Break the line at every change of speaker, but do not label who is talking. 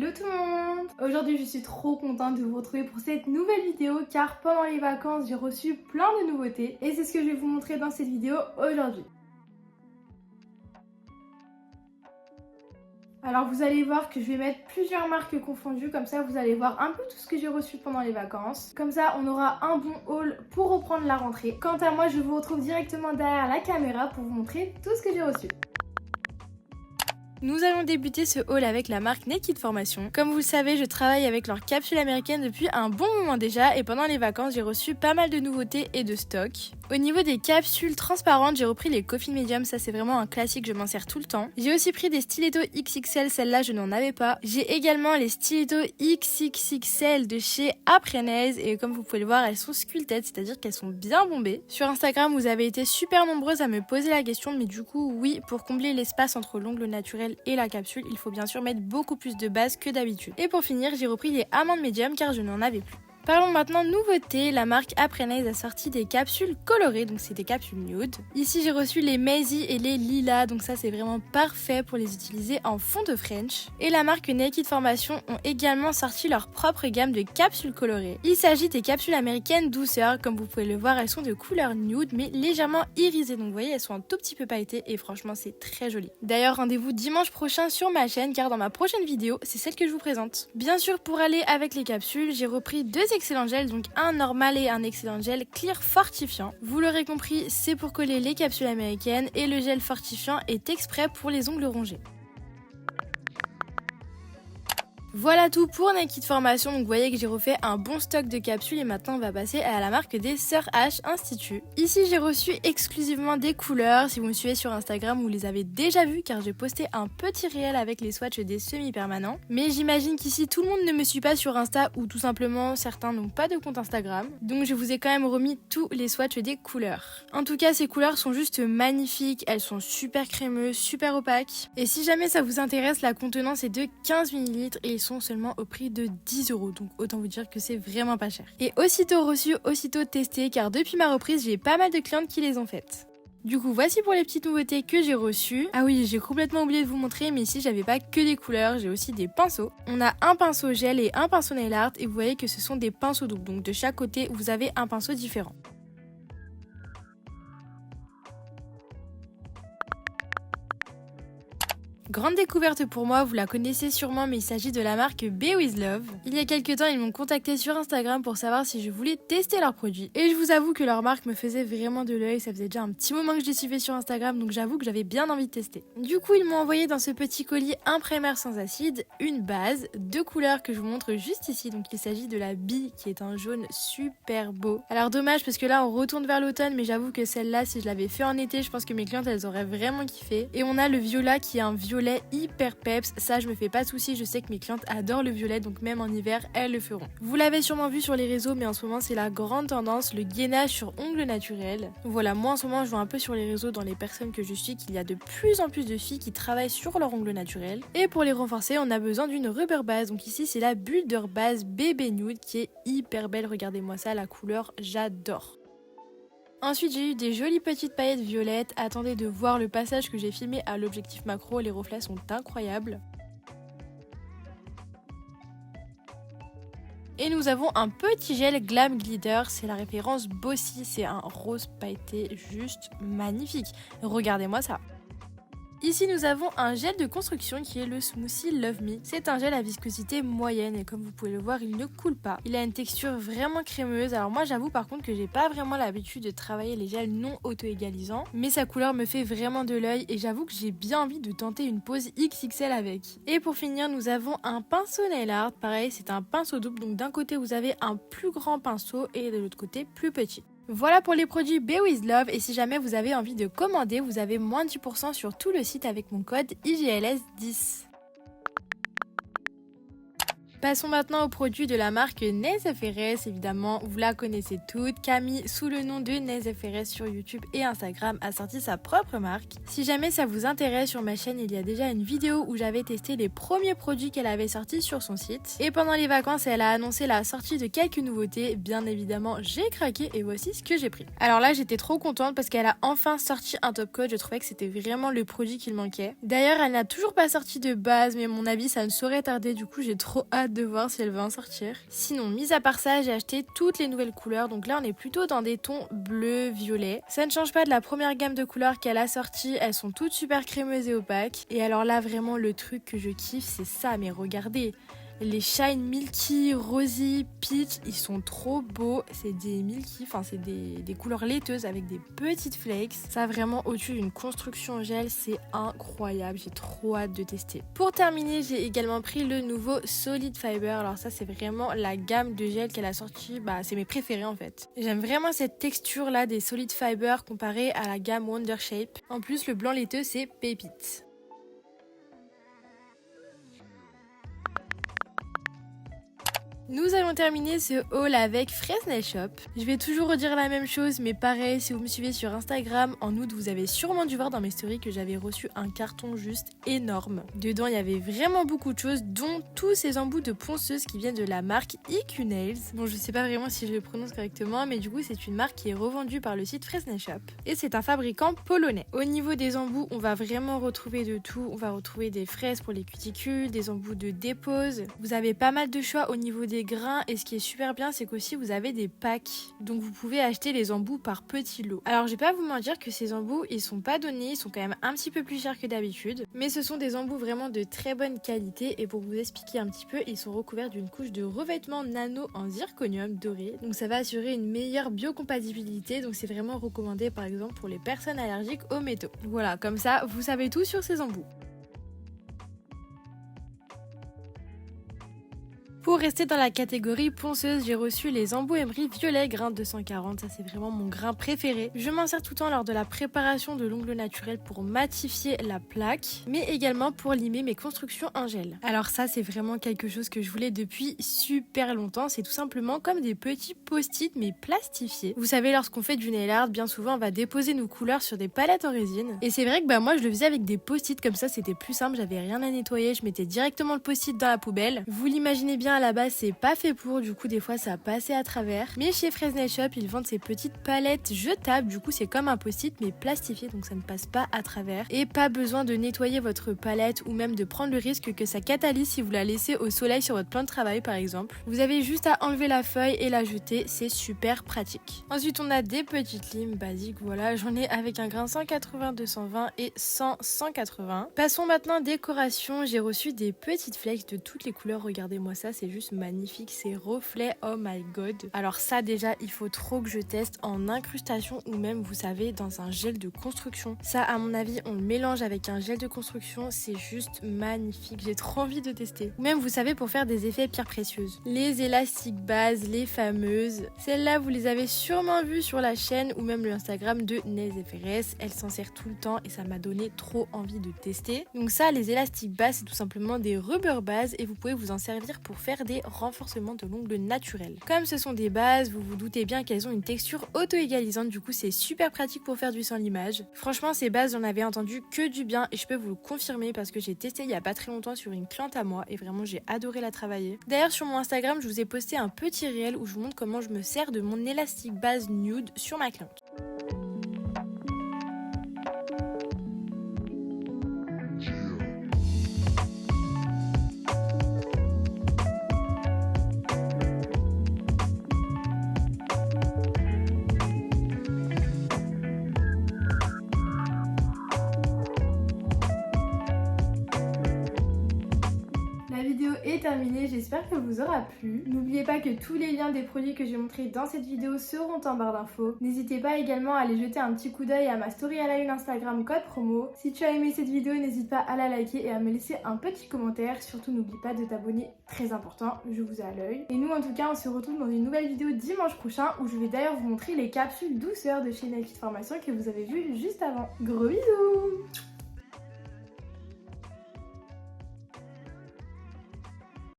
Hello tout le monde! Aujourd'hui je suis trop contente de vous retrouver pour cette nouvelle vidéo car pendant les vacances j'ai reçu plein de nouveautés et c'est ce que je vais vous montrer dans cette vidéo aujourd'hui. Alors vous allez voir que je vais mettre plusieurs marques confondues, comme ça vous allez voir un peu tout ce que j'ai reçu pendant les vacances. Comme ça on aura un bon haul pour reprendre la rentrée. Quant à moi je vous retrouve directement derrière la caméra pour vous montrer tout ce que j'ai reçu. Nous allons débuter ce haul avec la marque Naked Formation. Comme vous le savez, je travaille avec leur capsule américaine depuis un bon moment déjà et pendant les vacances, j'ai reçu pas mal de nouveautés et de stocks. Au niveau des capsules transparentes, j'ai repris les Coffee Medium, ça c'est vraiment un classique, je m'en sers tout le temps. J'ai aussi pris des stylettos XXL, celle-là je n'en avais pas. J'ai également les stylettos XXXL de chez Aprenez et comme vous pouvez le voir, elles sont sculpted, c'est-à-dire qu'elles sont bien bombées. Sur Instagram, vous avez été super nombreuses à me poser la question, mais du coup, oui, pour combler l'espace entre l'ongle naturel et la capsule, il faut bien sûr mettre beaucoup plus de base que d'habitude. Et pour finir, j'ai repris les amandes médium car je n'en avais plus. Parlons maintenant nouveauté, la marque Aprenez a sorti des capsules colorées, donc c'est des capsules nude. Ici j'ai reçu les Maisie et les Lilas, donc ça c'est vraiment parfait pour les utiliser en fond de French. Et la marque Naked Formation ont également sorti leur propre gamme de capsules colorées. Il s'agit des capsules américaines douceur, comme vous pouvez le voir elles sont de couleur nude mais légèrement irisées, donc vous voyez elles sont un tout petit peu pailletées et franchement c'est très joli. D'ailleurs rendez-vous dimanche prochain sur ma chaîne car dans ma prochaine vidéo c'est celle que je vous présente. Bien sûr pour aller avec les capsules j'ai repris deux excellent gel, donc un normal et un excellent gel clear fortifiant. Vous l'aurez compris, c'est pour coller les capsules américaines et le gel fortifiant est exprès pour les ongles rongés. Voilà tout pour Naked Formation, donc vous voyez que j'ai refait un bon stock de capsules et maintenant on va passer à la marque des Sœurs H Institut. Ici j'ai reçu exclusivement des couleurs, si vous me suivez sur Instagram vous les avez déjà vues car j'ai posté un petit réel avec les swatchs des semi-permanents. Mais j'imagine qu'ici tout le monde ne me suit pas sur Insta ou tout simplement certains n'ont pas de compte Instagram. Donc je vous ai quand même remis tous les swatchs des couleurs. En tout cas ces couleurs sont juste magnifiques, elles sont super crémeuses, super opaques. Et si jamais ça vous intéresse, la contenance est de 15 ml et ils sont seulement au prix de 10 €, donc autant vous dire que c'est vraiment pas cher. Et aussitôt reçu, aussitôt testé, car depuis ma reprise, j'ai pas mal de clientes qui les ont faites. Du coup, voici pour les petites nouveautés que j'ai reçues. Ah oui, j'ai complètement oublié de vous montrer, mais ici, j'avais pas que des couleurs, j'ai aussi des pinceaux. On a un pinceau gel et un pinceau nail art, et vous voyez que ce sont des pinceaux doubles, donc de chaque côté, vous avez un pinceau différent. Grande découverte pour moi, vous la connaissez sûrement mais il s'agit de la marque Be With Love. Il y a quelques temps ils m'ont contacté sur Instagram pour savoir si je voulais tester leurs produits. Et je vous avoue que leur marque me faisait vraiment de l'œil, ça faisait déjà un petit moment que je les suivais sur Instagram donc j'avoue que j'avais bien envie de tester. Du coup ils m'ont envoyé dans ce petit colis un primer sans acide, une base, deux couleurs que je vous montre juste ici. Donc il s'agit de la Bee qui est un jaune super beau. Alors dommage parce que là on retourne vers l'automne mais j'avoue que celle-là si je l'avais fait en été je pense que mes clientes elles auraient vraiment kiffé. Et on a le violet qui est un violet hyper peps, ça je me fais pas de soucis, je sais que mes clientes adorent le violet donc même en hiver elles le feront. Vous l'avez sûrement vu sur les réseaux mais en ce moment c'est la grande tendance, le gainage sur ongles naturels. Voilà, moi en ce moment je vois un peu sur les réseaux dans les personnes que je suis qu'il y a de plus en plus de filles qui travaillent sur leur ongle naturel et pour les renforcer on a besoin d'une rubber base, donc ici c'est la Builder Base Bébé Nude qui est hyper belle, regardez-moi ça, la couleur j'adore. Ensuite j'ai eu des jolies petites paillettes violettes, attendez de voir le passage que j'ai filmé à l'objectif macro, les reflets sont incroyables. Et nous avons un petit gel Glam Glitter, c'est la référence Bossy, c'est un rose pailleté juste magnifique, regardez-moi ça. Ici nous avons un gel de construction qui est le Smoothie Love Me. C'est un gel à viscosité moyenne et comme vous pouvez le voir il ne coule pas. Il a une texture vraiment crémeuse. Alors moi j'avoue par contre que j'ai pas vraiment l'habitude de travailler les gels non auto-égalisants. Mais sa couleur me fait vraiment de l'œil et j'avoue que j'ai bien envie de tenter une pose XXL avec. Et pour finir nous avons un pinceau nail art. Pareil c'est un pinceau double donc d'un côté vous avez un plus grand pinceau et de l'autre côté plus petit. Voilà pour les produits Be With Love et si jamais vous avez envie de commander, vous avez moins de 10% sur tout le site avec mon code IGLS10. Passons maintenant aux produits de la marque NaisFRS, évidemment, vous la connaissez toutes. Camille, sous le nom de NaisFRS sur YouTube et Instagram, a sorti sa propre marque. Si jamais ça vous intéresse, sur ma chaîne, il y a déjà une vidéo où j'avais testé les premiers produits qu'elle avait sortis sur son site. Et pendant les vacances, elle a annoncé la sortie de quelques nouveautés. Bien évidemment, j'ai craqué et voici ce que j'ai pris. Alors là, j'étais trop contente parce qu'elle a enfin sorti un top coat. Je trouvais que c'était vraiment le produit qu'il manquait. D'ailleurs, elle n'a toujours pas sorti de base, mais à mon avis, ça ne saurait tarder. Du coup, j'ai trop hâte de voir si elle va en sortir. Sinon, mis à part ça, j'ai acheté toutes les nouvelles couleurs. Donc là, on est plutôt dans des tons bleu, violet. Ça ne change pas de la première gamme de couleurs qu'elle a sortie. Elles sont toutes super crémeuses et opaques. Et alors là, vraiment, le truc que je kiffe, c'est ça. Mais regardez, les Shine Milky, Rosy, Peach, ils sont trop beaux. C'est des Milky, enfin c'est des couleurs laiteuses avec des petites flakes. Ça vraiment au-dessus d'une construction en gel, c'est incroyable. J'ai trop hâte de tester. Pour terminer, j'ai également pris le nouveau Solid Fiber. Alors ça, c'est vraiment la gamme de gel qu'elle a sorti. C'est mes préférés en fait. J'aime vraiment cette texture là des Solid Fiber comparée à la gamme Wonder Shape. En plus, le blanc laiteux, c'est pépite. Nous allons terminer ce haul avec Fresnel Shop. Je vais toujours redire la même chose, mais pareil, si vous me suivez sur Instagram, en août, vous avez sûrement dû voir dans mes stories que j'avais reçu un carton juste énorme. Dedans, il y avait vraiment beaucoup de choses, dont tous ces embouts de ponceuse qui viennent de la marque EQ Nails. Bon, je sais pas vraiment si je le prononce correctement, mais du coup, c'est une marque qui est revendue par le site Fresnel Shop. Et c'est un fabricant polonais. Au niveau des embouts, on va vraiment retrouver de tout. On va retrouver des fraises pour les cuticules, des embouts de dépose. Vous avez pas mal de choix au niveau des grains, et ce qui est super bien, c'est qu'aussi vous avez des packs, donc vous pouvez acheter les embouts par petits lots. Alors je vais pas vous mentir que ces embouts ils sont pas donnés, ils sont quand même un petit peu plus chers que d'habitude, mais ce sont des embouts vraiment de très bonne qualité. Et pour vous expliquer un petit peu, ils sont recouverts d'une couche de revêtement nano en zirconium doré, donc ça va assurer une meilleure biocompatibilité, donc c'est vraiment recommandé par exemple pour les personnes allergiques aux métaux. Voilà, comme ça vous savez tout sur ces embouts. Pour rester dans la catégorie ponceuse, j'ai reçu les embouts Emery violet grain 240, ça c'est vraiment mon grain préféré. Je m'en sers tout le temps lors de la préparation de l'ongle naturel pour matifier la plaque, mais également pour limer mes constructions en gel. Alors ça c'est vraiment quelque chose que je voulais depuis super longtemps, c'est tout simplement comme des petits post-it mais plastifiés. Vous savez, lorsqu'on fait du nail art, bien souvent on va déposer nos couleurs sur des palettes en résine, et c'est vrai que moi je le faisais avec des post-it, comme ça c'était plus simple, j'avais rien à nettoyer, je mettais directement le post-it dans la poubelle. Vous l'imaginez bien, à la base c'est pas fait pour, du coup des fois ça passait à travers, mais chez Fresnel Shop ils vendent ces petites palettes jetables, du coup c'est comme un post-it mais plastifié, donc ça ne passe pas à travers, et pas besoin de nettoyer votre palette ou même de prendre le risque que ça catalyse si vous la laissez au soleil sur votre plan de travail par exemple. Vous avez juste à enlever la feuille et la jeter, c'est super pratique. Ensuite on a des petites limes basiques, voilà, j'en ai avec un grain 180, 220 et 100, 180. Passons maintenant décoration, j'ai reçu des petites flakes de toutes les couleurs, regardez-moi ça, c'est juste magnifique, ces reflets, oh my god. Alors ça déjà il faut trop que je teste en incrustation ou même vous savez dans un gel de construction. Ça à mon avis on le mélange avec un gel de construction, c'est juste magnifique, j'ai trop envie de tester. Ou même vous savez pour faire des effets pierres précieuses. Les élastiques bases, les fameuses, celles-là vous les avez sûrement vues sur la chaîne ou même le Instagram de NaisFRS, elle s'en sert tout le temps et ça m'a donné trop envie de tester. Donc ça les élastiques bases c'est tout simplement des rubber bases et vous pouvez vous en servir pour faire des renforcements de l'ongle naturel. Comme ce sont des bases, vous vous doutez bien qu'elles ont une texture auto-égalisante, du coup c'est super pratique pour faire du sans limage. Franchement ces bases j'en avais entendu que du bien et je peux vous le confirmer parce que j'ai testé il y a pas très longtemps sur une cliente à moi et vraiment j'ai adoré la travailler. D'ailleurs sur mon Instagram je vous ai posté un petit réel où je vous montre comment je me sers de mon élastique base nude sur ma cliente. Est terminée, j'espère qu'elle vous aura plu. N'oubliez pas que tous les liens des produits que j'ai montrés dans cette vidéo seront en barre d'infos. N'hésitez pas également à aller jeter un petit coup d'œil à ma story à la une Instagram code promo. Si tu as aimé cette vidéo, n'hésite pas à la liker et à me laisser un petit commentaire. Surtout n'oublie pas de t'abonner, très important, je vous ai à l'œil. Et nous en tout cas on se retrouve dans une nouvelle vidéo dimanche prochain où je vais d'ailleurs vous montrer les capsules douceur de chez Naked Formation que vous avez vues juste avant. Gros bisous!